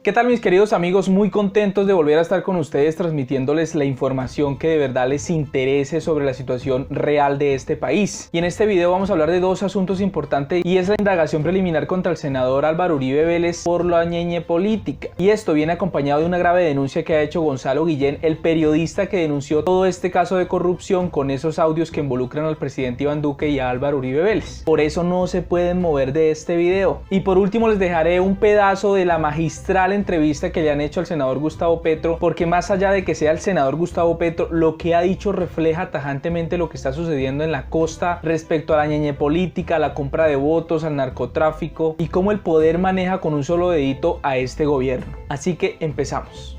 ¿Qué tal mis queridos amigos? Muy contentos de volver a estar con ustedes transmitiéndoles la información que de verdad les interese sobre la situación real de este país. Y en este video vamos a hablar de dos asuntos importantes y es la indagación preliminar contra el senador Álvaro Uribe Vélez por la ñeñe política. Y esto viene acompañado de una grave denuncia que ha hecho Gonzalo Guillén, el periodista que denunció todo este caso de corrupción con esos audios que involucran al presidente Iván Duque y a Álvaro Uribe Vélez. Por eso no se pueden mover de este video. Y por último les dejaré un pedazo de la magistral entrevista que le han hecho al senador Gustavo Petro, porque más allá de que sea el senador Gustavo Petro, lo que ha dicho refleja tajantemente lo que está sucediendo en la costa respecto a la ñeñe política, a la compra de votos, al narcotráfico y cómo el poder maneja con un solo dedito a este gobierno. Así que empezamos.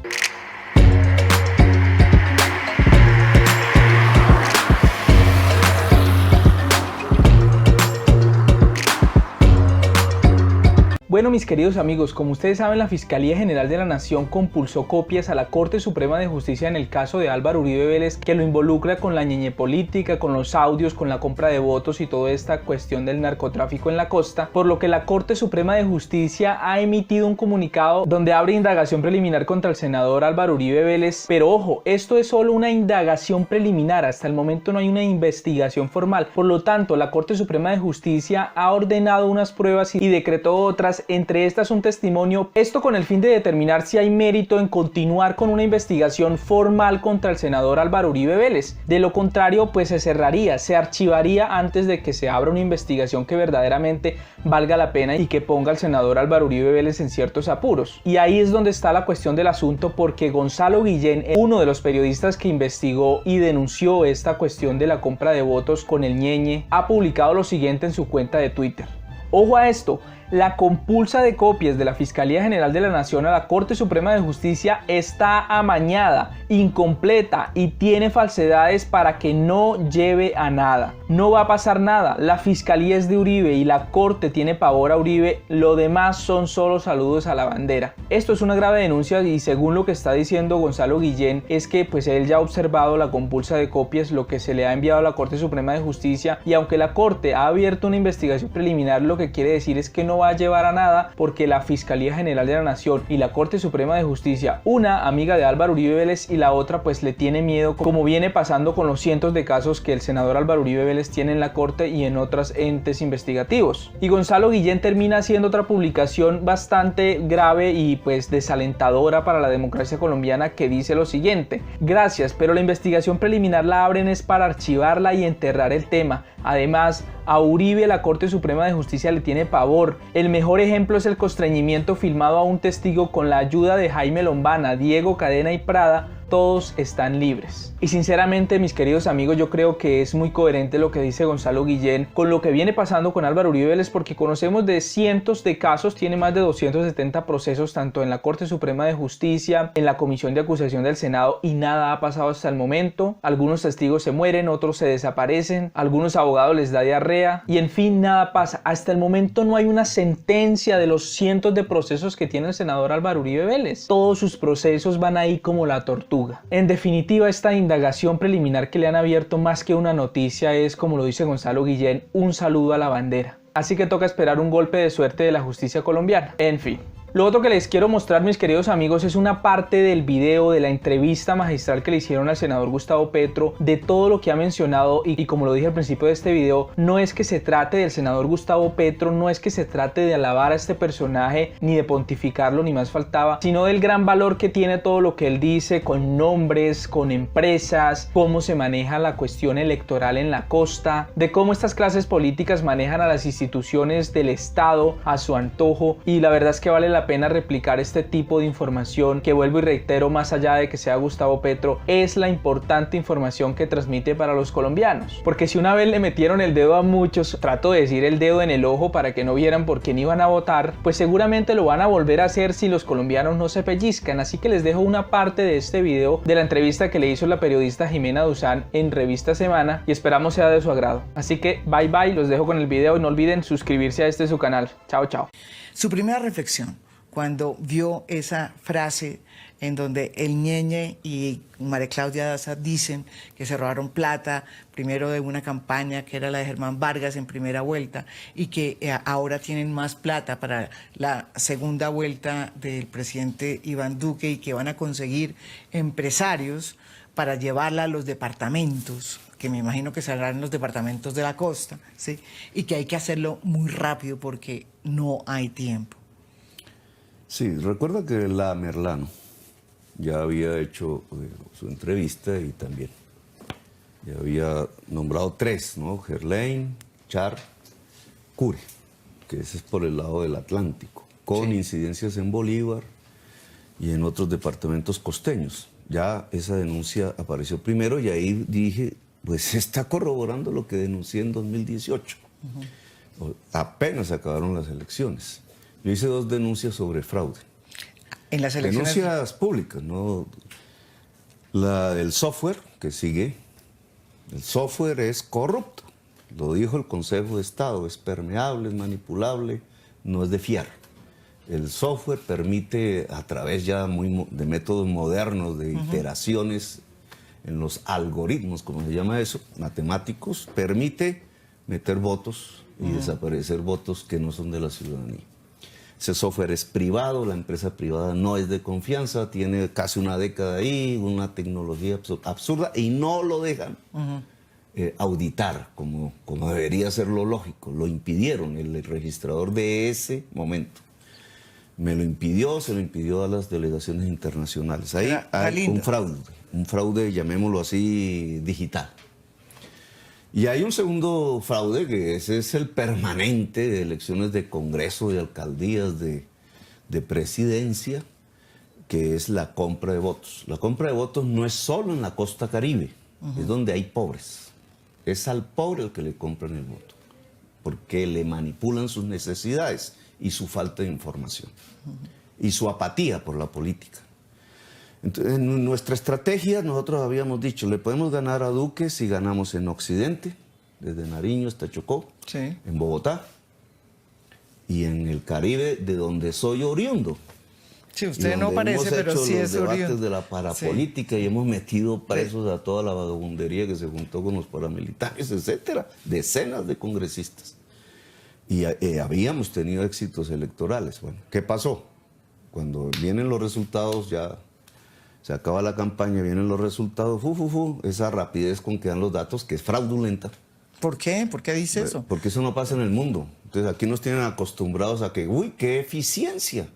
Bueno, mis queridos amigos, como ustedes saben, la Fiscalía General de la Nación compulsó copias a la Corte Suprema de Justicia en el caso de Álvaro Uribe Vélez, que lo involucra con la ñeñe política, con los audios, con la compra de votos y toda esta cuestión del narcotráfico en la costa, por lo que la Corte Suprema de Justicia ha emitido un comunicado donde abre indagación preliminar contra el senador Álvaro Uribe Vélez. Pero ojo, esto es solo una indagación preliminar, hasta el momento no hay una investigación formal. Por lo tanto, la Corte Suprema de Justicia ha ordenado unas pruebas y decretó otras. Entre estas un testimonio, esto con el fin de determinar si hay mérito en continuar con una investigación formal contra el senador Álvaro Uribe Vélez. De lo contrario, pues se cerraría, se archivaría antes de que se abra una investigación que verdaderamente valga la pena y que ponga al senador Álvaro Uribe Vélez en ciertos apuros. Y ahí es donde está la cuestión del asunto, porque Gonzalo Guillén, uno de los periodistas que investigó y denunció esta cuestión de la compra de votos con el ñeñe, ha publicado lo siguiente en su cuenta de Twitter. Ojo a esto. La compulsa de copias de la Fiscalía General de la Nación a la Corte Suprema de Justicia está amañada, incompleta y tiene falsedades para que no lleve a nada. No va a pasar nada. La Fiscalía es de Uribe y la Corte tiene pavor a Uribe. Lo demás son solo saludos a la bandera. Esto es una grave denuncia y según lo que está diciendo Gonzalo Guillén es que pues él ya ha observado la compulsa de copias, lo que se le ha enviado a la Corte Suprema de Justicia, y aunque la Corte ha abierto una investigación preliminar, lo que quiere decir es que no va a llevar a nada porque la Fiscalía General de la Nación y la Corte Suprema de Justicia, una amiga de Álvaro Uribe Vélez y la otra pues le tiene miedo, como viene pasando con los cientos de casos que el senador Álvaro Uribe Vélez tiene en la Corte y en otros entes investigativos. Y Gonzalo Guillén termina haciendo otra publicación bastante grave y pues desalentadora para la democracia colombiana, que dice lo siguiente: gracias, pero la investigación preliminar la abren es para archivarla y enterrar el tema. Además, a Uribe la Corte Suprema de Justicia le tiene pavor. El mejor ejemplo es el constreñimiento filmado a un testigo con la ayuda de Jaime Lombana, Diego Cadena y Prada. Todos están libres. Y sinceramente, mis queridos amigos, yo creo que es muy coherente lo que dice Gonzalo Guillén con lo que viene pasando con Álvaro Uribe Vélez, porque conocemos de cientos de casos, tiene más de 270 procesos tanto en la Corte Suprema de Justicia, en la Comisión de Acusación del Senado, y nada ha pasado hasta el momento. Algunos testigos se mueren, otros se desaparecen, algunos abogados les da diarrea y en fin, nada pasa. Hasta el momento no hay una sentencia de los cientos de procesos que tiene el senador Álvaro Uribe Vélez. Todos sus procesos van ahí como la tortuga. En definitiva, esta indagación preliminar que le han abierto, más que una noticia, es, como lo dice Gonzalo Guillén, un saludo a la bandera. Así que toca esperar un golpe de suerte de la justicia colombiana. En fin. Lo otro que les quiero mostrar, mis queridos amigos, es una parte del video de la entrevista magistral que le hicieron al senador Gustavo Petro, de todo lo que ha mencionado y como lo dije al principio de este video, no es que se trate del senador Gustavo Petro, no es que se trate de alabar a este personaje ni de pontificarlo, ni más faltaba, sino del gran valor que tiene todo lo que él dice, con nombres, con empresas, cómo se maneja la cuestión electoral en la costa, de cómo estas clases políticas manejan a las instituciones del Estado a su antojo, y la verdad es que vale la pena replicar este tipo de información que, vuelvo y reitero, más allá de que sea Gustavo Petro, es la importante información que transmite para los colombianos. Porque si una vez le metieron el dedo a muchos, trato de decir el dedo en el ojo para que no vieran por quién iban a votar, pues seguramente lo van a volver a hacer si los colombianos no se pellizcan. Así que les dejo una parte de este video de la entrevista que le hizo la periodista Jimena Duzán en Revista Semana y esperamos sea de su agrado. Así que bye bye, los dejo con el video y no olviden suscribirse a este su canal. Chao, chao. Su primera reflexión cuando vio esa frase en donde el Ñeñe y María Claudia Daza dicen que se robaron plata, primero de una campaña que era la de Germán Vargas en primera vuelta, y que ahora tienen más plata para la segunda vuelta del presidente Iván Duque, y que van a conseguir empresarios para llevarla a los departamentos, que me imagino que saldrán los departamentos de la costa, ¿sí? Y que hay que hacerlo muy rápido porque no hay tiempo. Sí, recuerda que la Merlano ya había hecho su entrevista y también ya había nombrado 3, ¿no? Gerlain, Char, Cure, que ese es por el lado del Atlántico, con incidencias en Bolívar y en otros departamentos costeños. Ya esa denuncia apareció primero y ahí dije, pues se está corroborando lo que denuncié en 2018. Apenas acabaron las elecciones. Yo hice 2 denuncias sobre fraude. En las elecciones... Denuncias públicas, ¿no? La del software, que sigue. El software es corrupto. Lo dijo el Consejo de Estado. Es permeable, es manipulable, no es de fiar. El software permite, a través ya de métodos modernos, de iteraciones en los algoritmos, como se llama eso, matemáticos, permite meter votos y desaparecer votos que no son de la ciudadanía. Ese software es privado, la empresa privada no es de confianza, tiene casi una década ahí, una tecnología absurda y no lo dejan auditar como debería ser lo lógico. Lo impidieron, el registrador de ese momento. Me lo impidió, se lo impidió a las delegaciones internacionales. Ahí hay un fraude, llamémoslo así, digital. Y hay un segundo fraude, que ese es el permanente de elecciones de Congreso, de alcaldías, de presidencia, que es la compra de votos. La compra de votos no es solo en la costa Caribe, es donde hay pobres. Es al pobre el que le compran el voto, porque le manipulan sus necesidades y su falta de información, y su apatía por la política. Entonces, en nuestra estrategia nosotros habíamos dicho, le podemos ganar a Duque si ganamos en Occidente, desde Nariño hasta Chocó, en Bogotá, y en el Caribe, de donde soy oriundo. Sí, usted no parece, pero sí es oriundo. Hemos hecho los debates de la parapolítica y hemos metido presos a toda la vagabundería que se juntó con los paramilitares, etcétera, decenas de congresistas. Y habíamos tenido éxitos electorales. Bueno, ¿qué pasó? Cuando vienen los resultados, ya se acaba la campaña, vienen los resultados, esa rapidez con que dan los datos, que es fraudulenta. ¿Por qué? ¿Por qué dice eso? Porque eso no pasa en el mundo. Entonces aquí nos tienen acostumbrados a que, uy, qué eficiencia.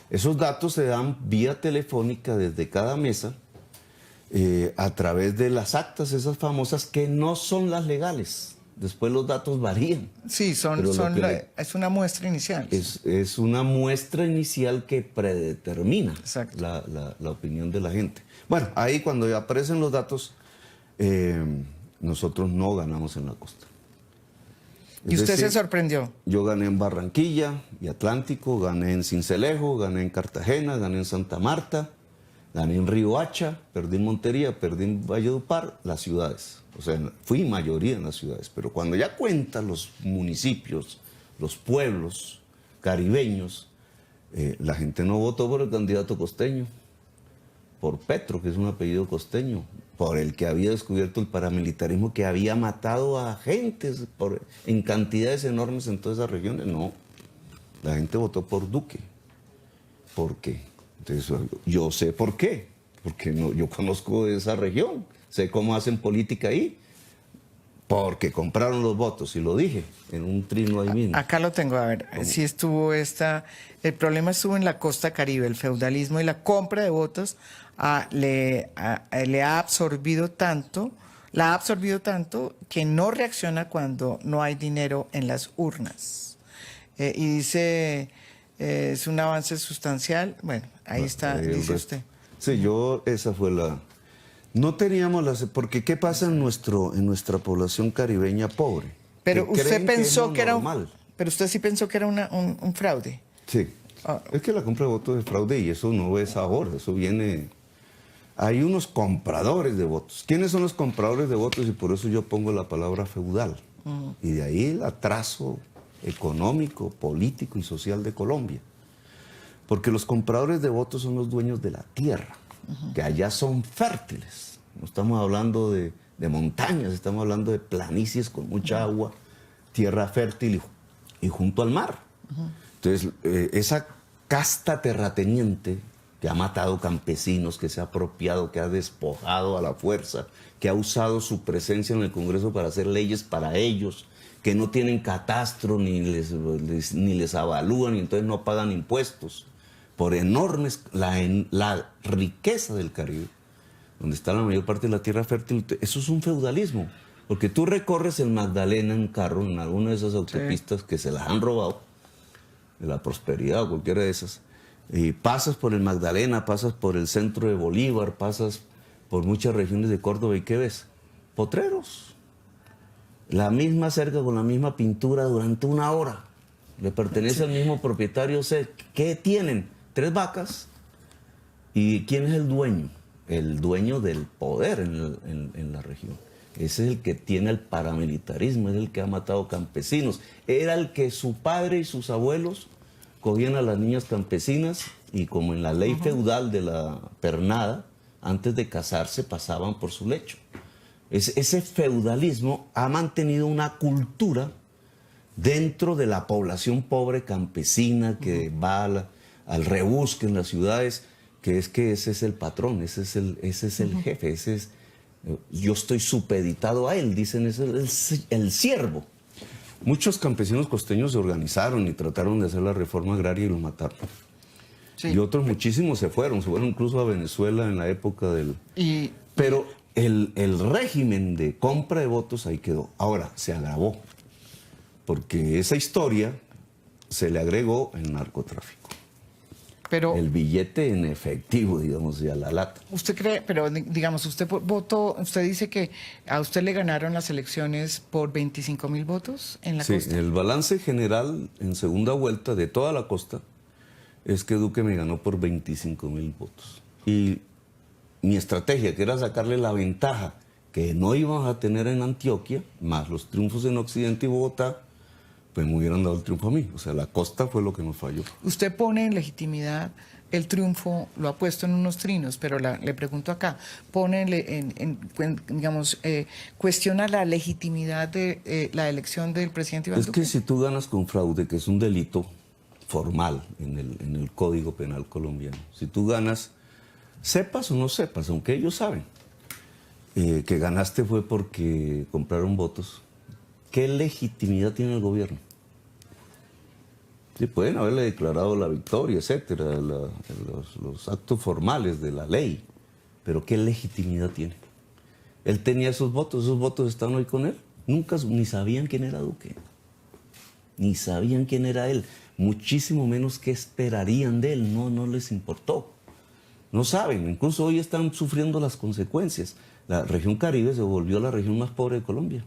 Esos datos se dan vía telefónica desde cada mesa, a través de las actas, esas famosas, que no son las legales. Después los datos varían. Sí, es una muestra inicial. Es una muestra inicial que predetermina la opinión de la gente. Bueno, ahí cuando ya aparecen los datos, nosotros no ganamos en la costa. ¿Y usted se sorprendió? Yo gané en Barranquilla y Atlántico, gané en Sincelejo, gané en Cartagena, gané en Santa Marta, gané en Riohacha, perdí en Montería, perdí en Valledupar, las ciudades. O sea, fui mayoría en las ciudades, pero cuando ya cuentan los municipios, los pueblos caribeños, la gente no votó por el candidato costeño, por Petro, que es un apellido costeño, por el que había descubierto el paramilitarismo, que había matado a gentes en cantidades enormes en todas esas regiones. No, la gente votó por Duque. ¿Por qué? Entonces, yo sé por qué, porque no, yo conozco esa región, sé cómo hacen política ahí, porque compraron los votos, y lo dije en un trino ahí mismo. Acá lo tengo, a ver, si estuvo el problema estuvo en la costa Caribe, el feudalismo y la compra de votos le ha absorbido tanto, que no reacciona cuando no hay dinero en las urnas. Y dice, es un avance sustancial, bueno, ahí está, dice usted. Sí, esa fue la... No teníamos porque ¿qué pasa en nuestra población caribeña pobre? Pero usted pensó que era pero usted sí pensó que era un fraude. Sí, es que la compra de votos es fraude y eso no es ahora, eso viene... Hay unos compradores de votos. ¿Quiénes son los compradores de votos? Y por eso yo pongo la palabra feudal. Y de ahí el atraso económico, político y social de Colombia. Porque los compradores de votos son los dueños de la tierra, que allá son fértiles. No estamos hablando de montañas, estamos hablando de planicies con mucha agua, tierra fértil y junto al mar. Entonces, esa casta terrateniente que ha matado campesinos, que se ha apropiado, que ha despojado a la fuerza, que ha usado su presencia en el Congreso para hacer leyes para ellos, que no tienen catastro ni les avalúan y entonces no pagan impuestos, por enormes, la riqueza del Caribe, donde está la mayor parte de la tierra fértil. Eso es un feudalismo, porque tú recorres el Magdalena en carro, en alguna de esas autopistas que se las han robado, de la Prosperidad o cualquiera de esas, y pasas por el Magdalena, pasas por el centro de Bolívar, pasas por muchas regiones de Córdoba, ¿y qué ves? Potreros. La misma cerca con la misma pintura durante una hora. Le pertenece al mismo propietario. ¿Qué tienen? 3 vacas. ¿Y quién es el dueño? El dueño del poder en la región. Ese es el que tiene el paramilitarismo, es el que ha matado campesinos. Era el que su padre y sus abuelos cogían a las niñas campesinas y, como en la ley feudal de la pernada, antes de casarse pasaban por su lecho. Ese feudalismo ha mantenido una cultura dentro de la población pobre campesina que va al rebusque en las ciudades, que ese es el patrón, ese es el jefe, yo estoy supeditado a él, dicen, es el siervo. Muchos campesinos costeños se organizaron y trataron de hacer la reforma agraria y lo mataron. Sí. Y otros muchísimos se fueron incluso a Venezuela en la época del... Pero el régimen de compra de votos ahí quedó. Ahora, se agravó, porque esa historia se le agregó el narcotráfico. Pero, el billete en efectivo, digamos, y a la lata. ¿Usted cree, pero digamos, usted votó, usted dice que a usted le ganaron las elecciones por 25.000 votos en la costa? Sí, el balance general en segunda vuelta de toda la costa es que Duque me ganó por 25.000 votos. Y mi estrategia, que era sacarle la ventaja que no íbamos a tener en Antioquia, más los triunfos en Occidente y Bogotá, pues me hubieran dado el triunfo a mí. O sea, la costa fue lo que nos falló. Usted pone en legitimidad el triunfo, lo ha puesto en unos trinos, pero le pregunto acá, cuestiona la legitimidad de la elección del presidente Iván Duque. Es que si tú ganas con fraude, que es un delito formal en el Código Penal colombiano, si tú ganas, sepas o no sepas, aunque ellos saben que ganaste fue porque compraron votos, ¿qué legitimidad tiene el gobierno? Sí, pueden haberle declarado la victoria, etcétera, los actos formales de la ley, pero ¿qué legitimidad tiene? Él tenía esos votos están hoy con él. Nunca, ni sabían quién era Duque, ni sabían quién era él, muchísimo menos qué esperarían de él, no les importó. No saben, incluso hoy están sufriendo las consecuencias. La región Caribe se volvió la región más pobre de Colombia.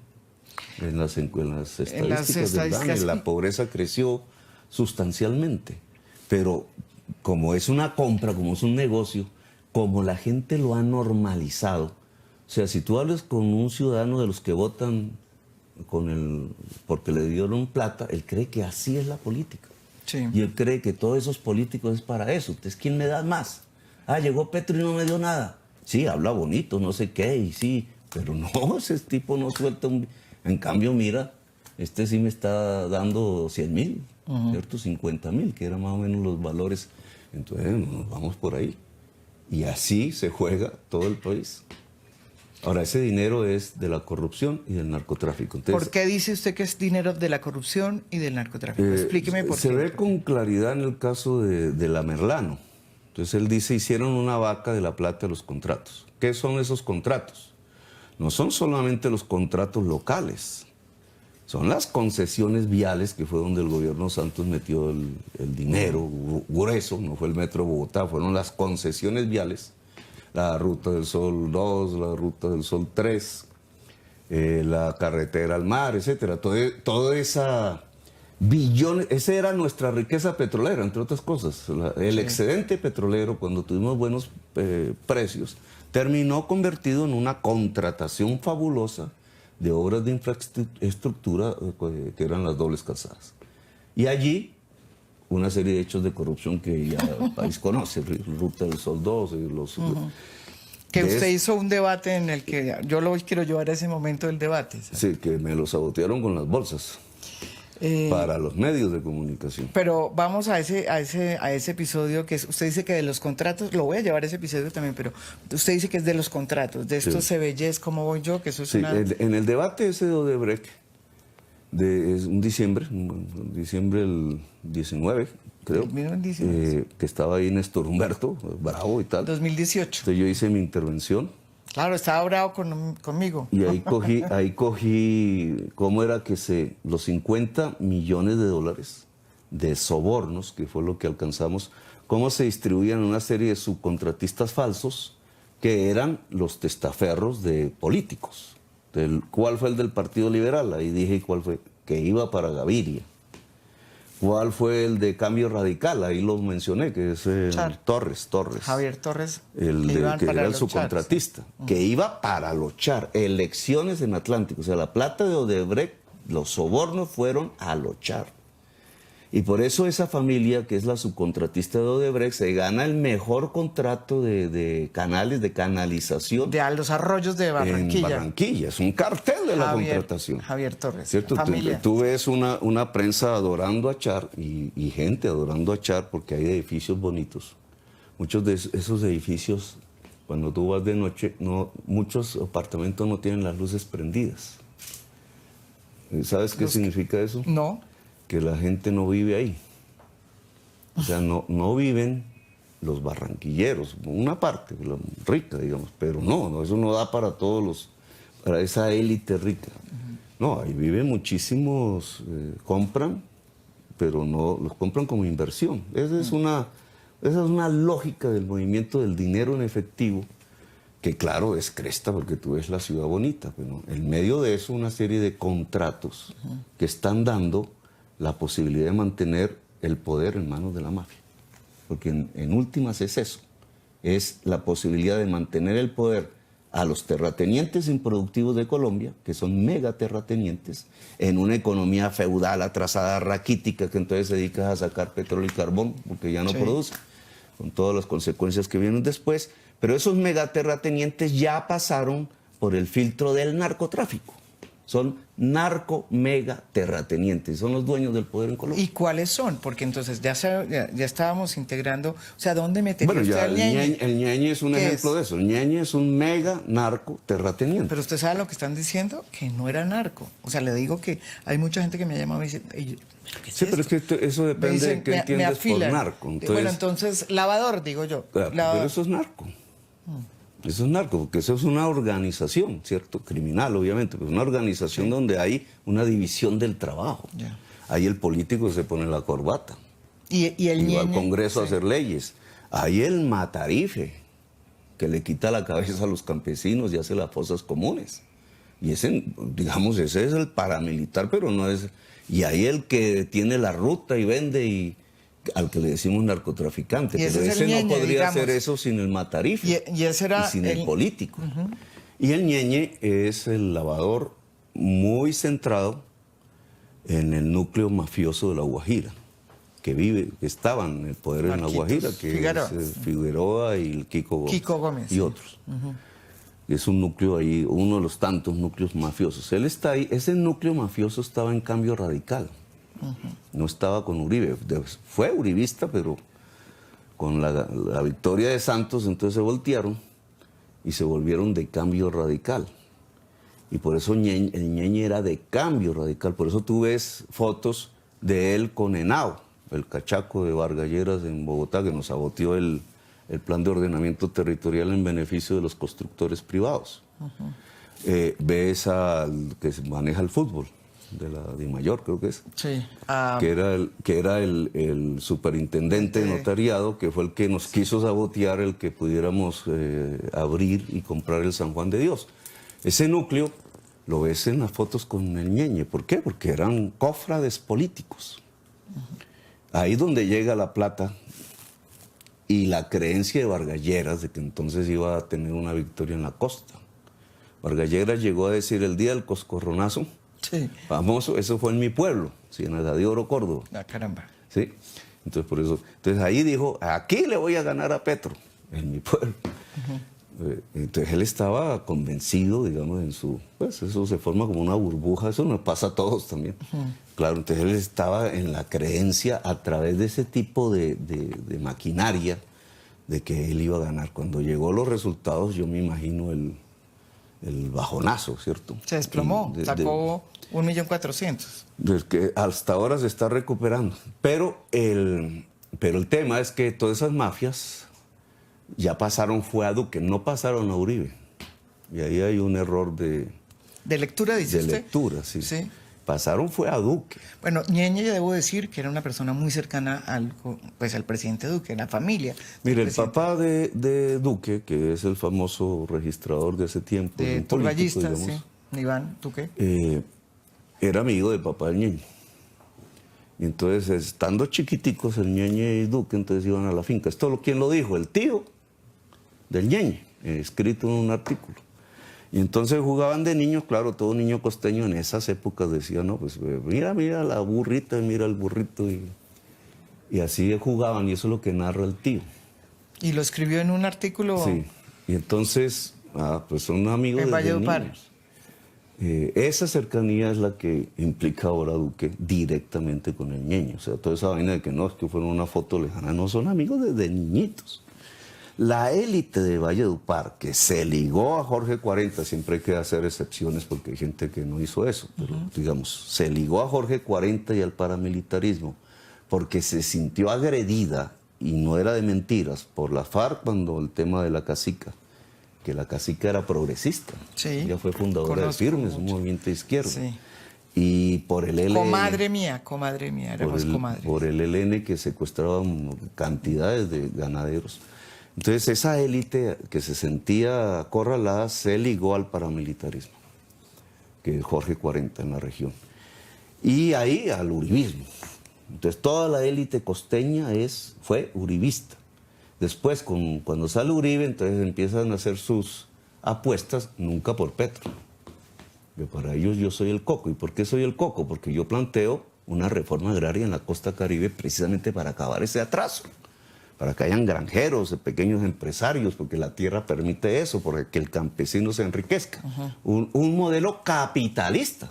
En las estadísticas del DANE, la pobreza creció sustancialmente. Pero como es una compra, como es un negocio, como la gente lo ha normalizado, o sea, si tú hablas con un ciudadano de los que votan porque le dieron plata, él cree que así es la política. Sí. Y él cree que todos esos políticos es para eso. Entonces, ¿quién me da más? Ah, llegó Petro y no me dio nada. Sí, habla bonito, no sé qué, y sí, pero no, ese tipo no suelta un... En cambio, mira, este sí me está dando 100.000, ¿cierto? 50.000, que eran más o menos los valores. Entonces, nos vamos por ahí. Y así se juega todo el país. Ahora, ese dinero es de la corrupción y del narcotráfico. Entonces, ¿por qué dice usted que es dinero de la corrupción y del narcotráfico? Explíqueme por qué. Se ve con claridad en el caso de la Merlano. Entonces él dice, hicieron una vaca de la plata de los contratos. ¿Qué son esos contratos? No son solamente los contratos locales, son las concesiones viales, que fue donde el gobierno Santos metió el dinero grueso, no fue el Metro de Bogotá, fueron las concesiones viales, la Ruta del Sol 2, la Ruta del Sol 3, la carretera al mar, etcétera. Toda esa... billones, esa era nuestra riqueza petrolera, entre otras cosas. El excedente petrolero, cuando tuvimos buenos precios, terminó convertido en una contratación fabulosa de obras de infraestructura que eran las dobles calzadas. Y allí una serie de hechos de corrupción que ya el país conoce, Ruta del Sol 2 y los... Que usted hizo un debate en el que yo lo quiero llevar a ese momento del debate. ¿Sabes? Sí, que me lo sabotearon con las bolsas para los medios de comunicación. Pero vamos a ese episodio que usted dice que de los contratos, lo voy a llevar a ese episodio también, pero usted dice que es de los contratos, de estos CBYs, ¿cómo voy yo? Que eso es Sí, una... en el debate ese de Odebrecht, es un diciembre del 19, creo, El mismo en 19. que estaba ahí Néstor Humberto, bravo y tal. 2018. Entonces yo hice mi intervención Claro, estaba bravo conmigo. y ahí cogí cómo era que los 50 millones de dólares de sobornos, que fue lo que alcanzamos, cómo se distribuían en una serie de subcontratistas falsos que eran los testaferros de políticos. ¿Cuál fue el del Partido Liberal? Ahí dije cuál fue, que iba para Gaviria. ¿Cuál fue el de Cambio Radical? Ahí lo mencioné, que es Torres. Javier Torres. Que era el subcontratista, que iba para los Char, elecciones en Atlántico. O sea, la plata de Odebrecht, los sobornos fueron a los Char. Y por eso esa familia, que es la subcontratista de Odebrecht, se gana el mejor contrato de canales, de canalización. De a los arroyos de Barranquilla. En Barranquilla, es un cartel de la contratación. Javier Torres, ¿cierto? Tú ves una prensa adorando a Char y gente adorando a Char porque hay edificios bonitos. Muchos de esos edificios, cuando tú vas de noche, muchos apartamentos no tienen las luces prendidas. ¿Sabes qué significa eso? No. Que la gente no vive ahí. O sea, no viven los barranquilleros, una parte rica, digamos, pero no, eso no da para para esa élite rica. No, ahí viven muchísimos, compran, pero no los compran como inversión. Esa es una lógica del movimiento del dinero en efectivo, que claro, es cresta porque tú ves la ciudad bonita, pero en medio de eso una serie de contratos que están dando la posibilidad de mantener el poder en manos de la mafia. Porque en últimas es eso, es la posibilidad de mantener el poder a los terratenientes improductivos de Colombia, que son mega terratenientes, en una economía feudal atrasada, raquítica, que entonces se dedica a sacar petróleo y carbón, porque ya no produce, con todas las consecuencias que vienen después. Pero esos megaterratenientes ya pasaron por el filtro del narcotráfico. Son narco-mega-terratenientes, son los dueños del poder en Colombia. ¿Y cuáles son? Porque entonces ya estábamos integrando, o sea, ¿dónde metería usted al Ñeñe? El Ñeñe es un ejemplo de eso. El Ñeñe es un mega-narco-terrateniente. Pero usted sabe lo que están diciendo, que no era narco. O sea, le digo que hay mucha gente que me llama y me dice, sí, pero es que eso depende de qué entiendes por narco. Entonces, bueno, entonces, lavador, digo yo. Pero eso es narco. Eso es narco, porque eso es una organización, ¿cierto? Criminal, obviamente, pero es una organización donde hay una división del trabajo. Ahí el político se pone la corbata. Y el va al Ñeñe, Congreso a hacer leyes. Ahí el matarife, que le quita la cabeza a los campesinos y hace las fosas comunes. Y ese, digamos, ese es el paramilitar, pero no es... Y ahí el que tiene la ruta y vende al que le decimos narcotraficante, pero ese no podría hacer eso sin el matarife y ese era sin el político. Y el Ñeñe es el lavador muy centrado en el núcleo mafioso de La Guajira, que estaba en el poder en La Guajira, que es Figueroa y el Kiko Gómez y otros. Es un núcleo ahí, uno de los tantos núcleos mafiosos. Él está ahí, ese núcleo mafioso estaba en Cambio Radical. No estaba con Uribe, fue uribista, pero con la victoria de Santos entonces se voltearon y se volvieron de Cambio Radical. Y por eso el Ñeñe era de Cambio Radical, por eso tú ves fotos de él con Henao, el cachaco de Vargas Lleras en Bogotá, que nos saboteó el plan de ordenamiento territorial en beneficio de los constructores privados. Ves al que maneja el fútbol, de la DIMAYOR, creo que es. Sí. Que era el superintendente de notariado, que fue el que nos quiso sabotear el que pudiéramos abrir y comprar el San Juan de Dios. Ese núcleo lo ves en las fotos con el Ñeñe. ¿Por qué? Porque eran cofrades políticos. Ahí donde llega la plata y la creencia de Vargas Lleras de que entonces iba a tener una victoria en la costa. Vargas Lleras llegó a decir el día del coscorronazo, famoso, eso fue en mi pueblo, Ciénaga de Oro, Córdoba. Caramba. Sí. Entonces, por eso, entonces ahí dijo, aquí le voy a ganar a Petro, en mi pueblo. Entonces él estaba convencido, digamos, en su... Pues eso se forma como una burbuja, eso nos pasa a todos también. Claro, entonces él estaba en la creencia a través de ese tipo de maquinaria de que él iba a ganar. Cuando llegó los resultados, yo me imagino el bajonazo, ¿cierto? Se desplomó, sacó 1.400.000. Pues que hasta ahora se está recuperando. Pero el tema es que todas esas mafias ya pasaron, fue a Duque, no pasaron a Uribe. Y ahí hay un error de lectura, dice usted. De lectura, sí. Sí. Pasaron fue a Duque. Bueno, Ñeñe, debo decir que era una persona muy cercana al presidente Duque, la familia. Mire, el papá de Duque, que es el famoso registrador de ese tiempo, de un político, Turgallista, digamos, sí, Iván Duque. Era amigo del papá del Ñeñe. Y entonces, estando chiquiticos, el Ñeñe y Duque, entonces iban a la finca. Esto, ¿quién lo dijo? El tío del Ñeñe, escrito en un artículo. Y entonces jugaban de niños, claro, todo niño costeño en esas épocas decía, no, pues mira la burrita, mira el burrito. Y así jugaban, y eso es lo que narra el tío. ¿Y lo escribió en un artículo? Sí, y entonces, pues son amigos en desde Valledupar. niños. Esa cercanía es la que implica ahora Duque directamente con el Ñeñe. O sea, toda esa vaina de que no, es que fueron una foto lejana, no, son amigos desde niñitos. La élite de Valledupar, que se ligó a Jorge 40, siempre hay que hacer excepciones porque hay gente que no hizo eso, pero digamos, se ligó a Jorge 40 y al paramilitarismo porque se sintió agredida, y no era de mentiras, por la FARC cuando el tema de la cacica, que la cacica era progresista. Sí, ella fue fundadora de Firmes, un movimiento de izquierda. Sí. Y por el ELN... Comadre mía, éramos comadres. Por el ELN que secuestraban cantidades de ganaderos. Entonces esa élite que se sentía acorralada se ligó al paramilitarismo, que es Jorge 40 en la región. Y ahí al uribismo. Entonces toda la élite costeña fue uribista. Después, cuando sale Uribe, entonces empiezan a hacer sus apuestas, nunca por Petro. Que para ellos yo soy el coco. ¿Y por qué soy el coco? Porque yo planteo una reforma agraria en la costa Caribe precisamente para acabar ese atraso. Para que hayan granjeros, pequeños empresarios, porque la tierra permite eso, para que el campesino se enriquezca. Un modelo capitalista,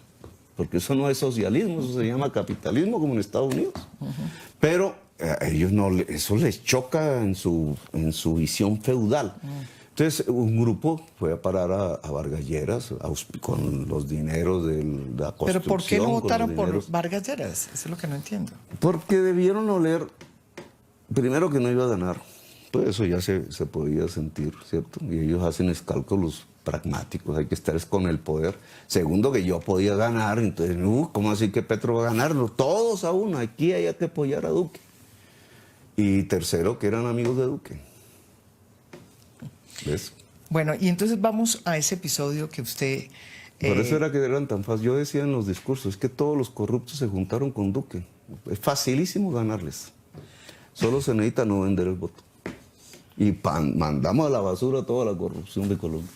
porque eso no es socialismo, eso se llama capitalismo como en Estados Unidos. Pero a ellos no, eso les choca en su visión feudal. Entonces un grupo fue a parar a Vargas Lleras con los dineros de la construcción. ¿Pero por qué no votaron por Vargas Lleras? Eso es lo que no entiendo. Porque debieron oler... Primero que no iba a ganar, pues eso ya se podía sentir, ¿cierto? Y ellos hacen cálculos pragmáticos, hay que estar con el poder. Segundo, que yo podía ganar, entonces, ¿cómo así que Petro va a ganarlo? Todos a uno, aquí hay que apoyar a Duque. Y tercero, que eran amigos de Duque. ¿Ves? Bueno, y entonces vamos a ese episodio que usted... Por eso era que eran tan fáciles. Yo decía en los discursos, es que todos los corruptos se juntaron con Duque. Es facilísimo ganarles. Solo se necesita no vender el voto. Y mandamos a la basura toda la corrupción de Colombia.